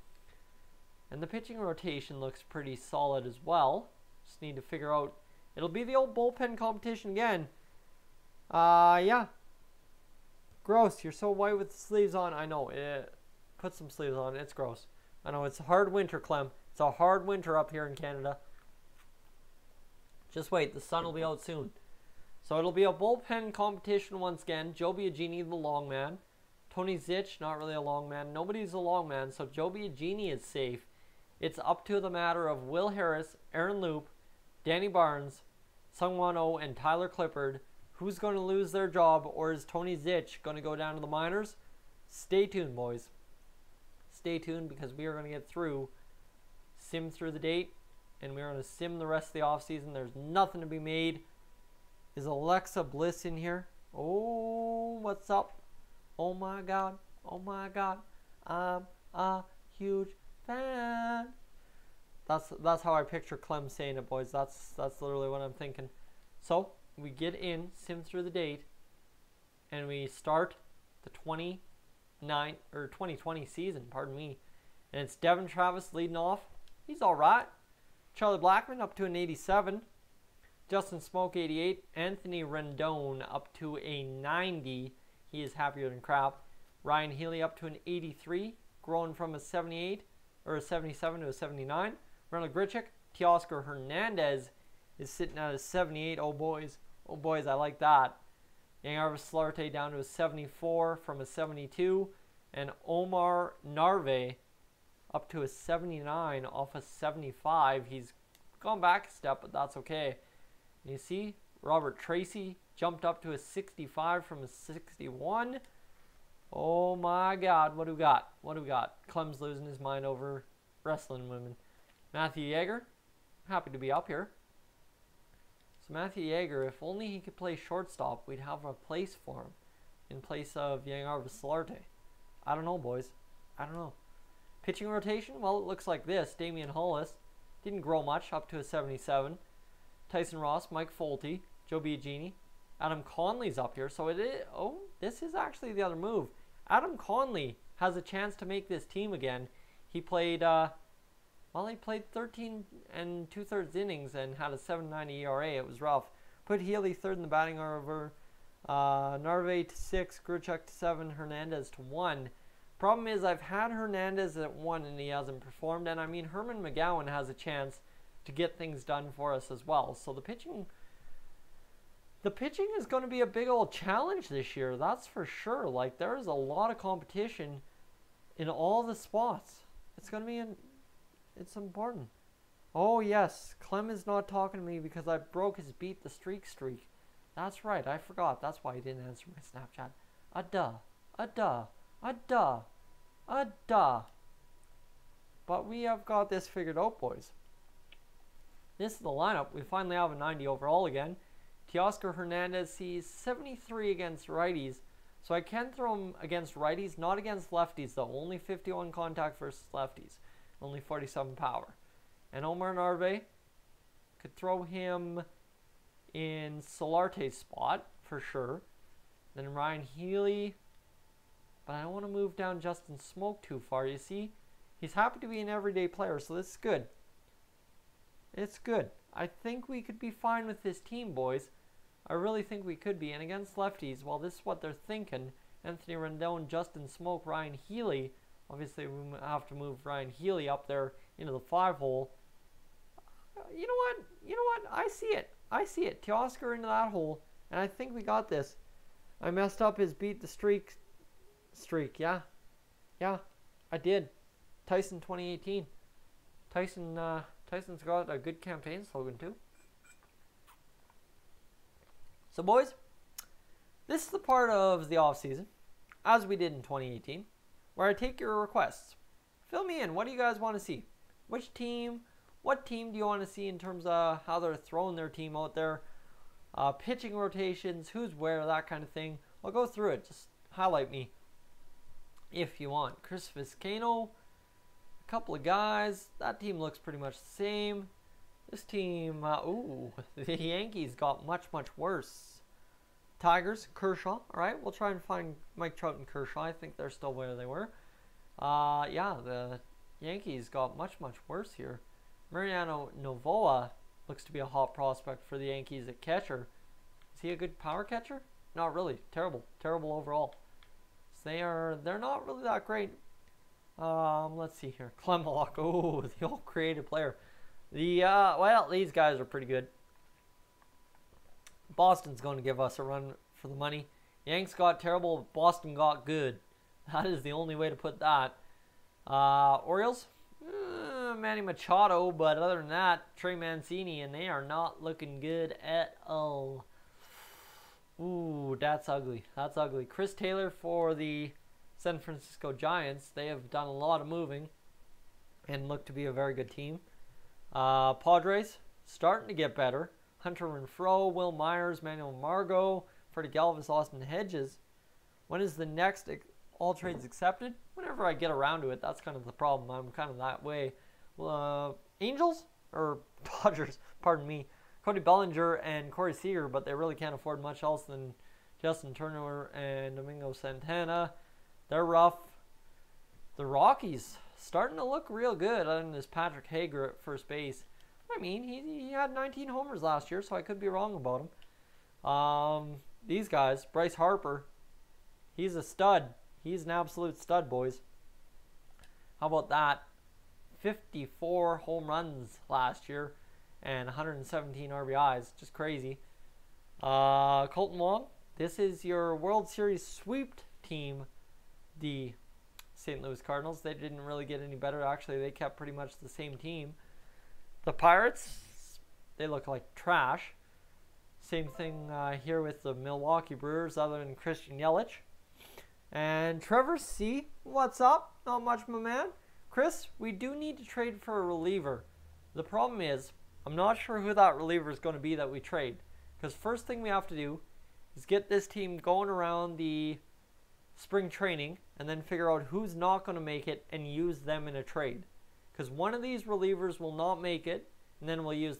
And the pitching rotation looks pretty solid as well. Just need to figure out. It'll be the old bullpen competition again. Yeah. Gross. You're so white with the sleeves on. I know. Put some sleeves on. It's gross. I know. It's a hard winter, Clem. It's a hard winter up here in Canada. Just wait. The sun will be out soon. So it'll be a bullpen competition once again. Joe Biagini, the long man. Tony Zitch, not really a long man. Nobody's a long man, so Joe Biagini is safe. It's up to the matter of Will Harris, Aaron Loop, Danny Barnes, Sungwon Oh, and Tyler Clippard. Who's going to lose their job, or is Tony Zitch going to go down to the minors? Stay tuned, boys. Stay tuned, because we are going to get sim through the date, and we're going to sim the rest of the offseason. There's nothing to be made. Is Alexa Bliss in here? Oh, what's up? Oh my God, oh my God, I'm a huge fan. That's how I picture Clem saying it, boys. That's literally what I'm thinking. So we get in, sim through the date, and we start the 2020 season, pardon me. And it's Devin Travis leading off. He's all right. Charlie Blackmon up to an 87. Justin Smoke 88. Anthony Rendon up to a 90. He is happier than crap. Ryan Healy up to an 83, growing from a 78 or a 77 to a 79. Ronald Grichuk, Teoscar Hernandez is sitting at a 78. Oh boys, I like that. Yangarvis Solarte down to a 74 from a 72, and Omar Narve up to a 79 off a 75. He's gone back a step, but that's okay. And you see, Robert Tracy jumped up to a 65 from a 61. Oh my God, what do we got? What do we got? Clem's losing his mind over wrestling women. Matthew Yeager, happy to be up here. So Matthew Yeager, if only he could play shortstop, we'd have a place for him in place of Yangarvis Solarte. I don't know, boys. I don't know. Pitching rotation, well, it looks like this. Damian Hollis didn't grow much, up to a 77. Tyson Ross, Mike Folty, Joe Biagini. Adam Conley's up here, so it is. Oh, this is actually the other move. Adam Conley has a chance to make this team again. He played, he played 13 and 2/3 innings and had a 7.90 ERA. It was rough. Put Healy third in the batting order. Narve to 6, Grichuk to 7, Hernandez to 1. Problem is, I've had Hernandez at 1 and he hasn't performed. And I mean, Herman McGowan has a chance to get things done for us as well. So the pitching is going to be a big old challenge this year, that's for sure. Like, there is a lot of competition in all the spots. It's going to be it's important. Oh yes, Clem is not talking to me because I broke his beat the streak. That's right, I forgot. That's why he didn't answer my Snapchat. But we have got this figured out, boys. This is the lineup. We finally have a 90 overall again. Teoscar Hernandez sees 73 against righties. So I can throw him against righties, not against lefties though. Only 51 contact versus lefties. Only 47 power. And Omar Narve, could throw him in Solarte's spot for sure. Then Ryan Healy. But I don't want to move down Justin Smoke too far, you see. He's happy to be an everyday player, so this is good. It's good. I think we could be fine with this team, boys. I really think we could be. And against lefties, well, this is what they're thinking. Anthony Rendon, Justin Smoke, Ryan Healy. Obviously, we have to move Ryan Healy up there into the 5-hole. You know what? You know what? I see it. I see it. Teoscar into that hole, and I think we got this. I messed up his beat the streak. Yeah, I did. Tyson 2018. Tyson's got a good campaign slogan too. So boys, this is the part of the off season, as we did in 2018, where I take your requests. Fill me in. What do you guys want to see? Which team? What team do you want to see in terms of how they're throwing their team out there? Pitching rotations, who's where, that kind of thing. I'll go through it. Just highlight me if you want. Chris Vizcaino, a couple of guys. That team looks pretty much the same. This team, the Yankees got much, much worse. Tigers, Kershaw. All right, we'll try and find Mike Trout and Kershaw. I think they're still where they were. Yeah, the Yankees got much, much worse here. Mariano Novoa looks to be a hot prospect for the Yankees at catcher. Is he a good power catcher? Not really. Terrible overall. So they're not really that great. Let's see here. Clemlock. Oh, the old creative player. Well, these guys are pretty good. Boston's going to give us a run for the money. Yanks got terrible. Boston got good. That is the only way to put that. Orioles. Manny Machado, but other than that, Trey Mancini, and they are not looking good at all. Ooh, that's ugly. That's ugly. Chris Taylor for the San Francisco Giants. They have done a lot of moving and look to be a very good team. Padres, starting to get better. Hunter Renfroe, Will Myers, Manuel Margot, Freddie Galvis, Austin Hedges. When is the next all trades accepted? Whenever I get around to it, that's kind of the problem. I'm kind of that way. Angels or Dodgers, pardon me. Cody Bellinger and Corey Seager, but they really can't afford much else than Justin Turner and Domingo Santana. They're rough. The Rockies starting to look real good, other than this Patrick Hager at first base. I mean, he had 19 homers last year, so I could be wrong about him. These guys, Bryce Harper, he's a stud. He's an absolute stud, boys. How about that? 54 home runs last year and 117 RBIs. Just crazy. Colton Wong, this is your World Series sweep team, the St. Louis Cardinals. They didn't really get any better. Actually, they kept pretty much the same team. The Pirates, they look like trash. Same thing here with the Milwaukee Brewers, other than Christian Yelich. And Trevor C., what's up? Not much, my man. Chris, we do need to trade for a reliever. The problem is, I'm not sure who that reliever is going to be that we trade. Because first thing we have to do is get this team going around the spring training and then figure out who's not going to make it and use them in a trade. Because one of these relievers will not make it, and then we'll use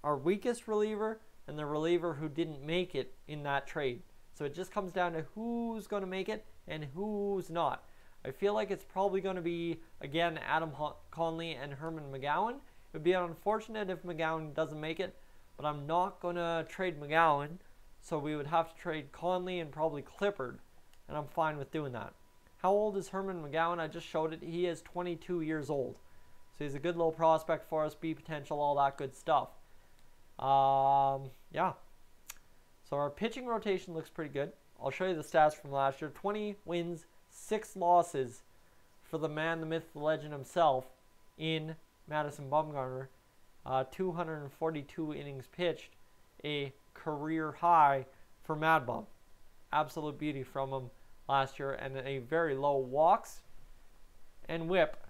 our weakest reliever and the reliever who didn't make it in that trade. So it just comes down to who's going to make it and who's not. I feel like it's probably going to be, again, Adam Conley and Herman McGowan. It would be unfortunate if McGowan doesn't make it, but I'm not going to trade McGowan, so we would have to trade Conley and probably Clippard, and I'm fine with doing that. How old is Herman McGowan? I just showed it. He is 22 years old. So he's a good little prospect for us, B potential, all that good stuff. Yeah. So our pitching rotation looks pretty good. I'll show you the stats from last year. 20 wins, 6 losses for the man, the myth, the legend himself in Madison Bumgarner. 242 innings pitched, a career high for Mad Bum. Absolute beauty from him last year, and a very low walks and whip.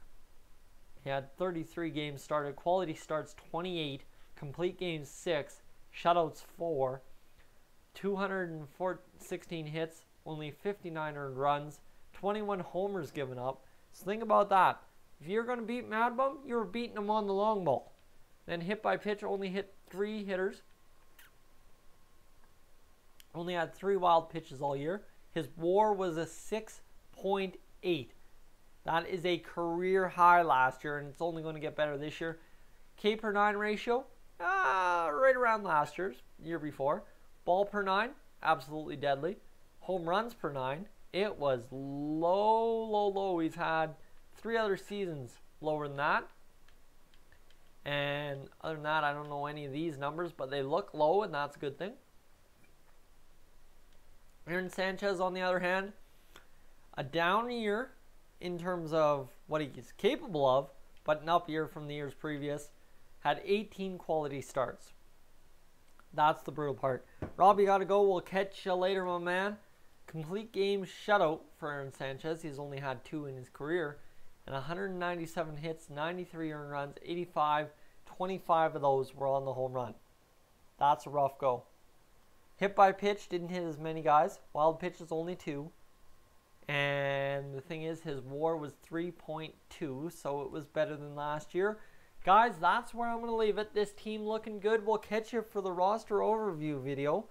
He had 33 games started, quality starts 28, complete games 6, shutouts 4, 216 hits, only 59 earned runs, 21 homers given up. So think about that. If you're going to beat Mad Bum, you're beating him on the long ball. Then hit by pitch, only hit 3 hitters. Only had 3 wild pitches all year. His WAR was a 6.8. That is a career high last year, and it's only going to get better this year. K per 9 ratio, right around last year's, year before. Ball per 9, absolutely deadly. Home runs per 9, It was low, low, low. He's had 3 other seasons lower than that. And other than that, I don't know any of these numbers, but they look low, and that's a good thing. Aaron Sanchez, on the other hand, a down year in terms of what he's capable of, but an up year from the years previous. Had 18 quality starts. That's the brutal part. Rob, you got to go. We'll catch you later, my man. Complete game shutout for Aaron Sanchez. He's only had 2 in his career. And 197 hits, 93 earned runs, 85. 25 of those were on the home run. That's a rough go. Hit by pitch, didn't hit as many guys. Wild pitch is only 2. And the thing is, his WAR was 3.2, so it was better than last year. Guys, that's where I'm going to leave it. This team looking good. We'll catch you for the roster overview video.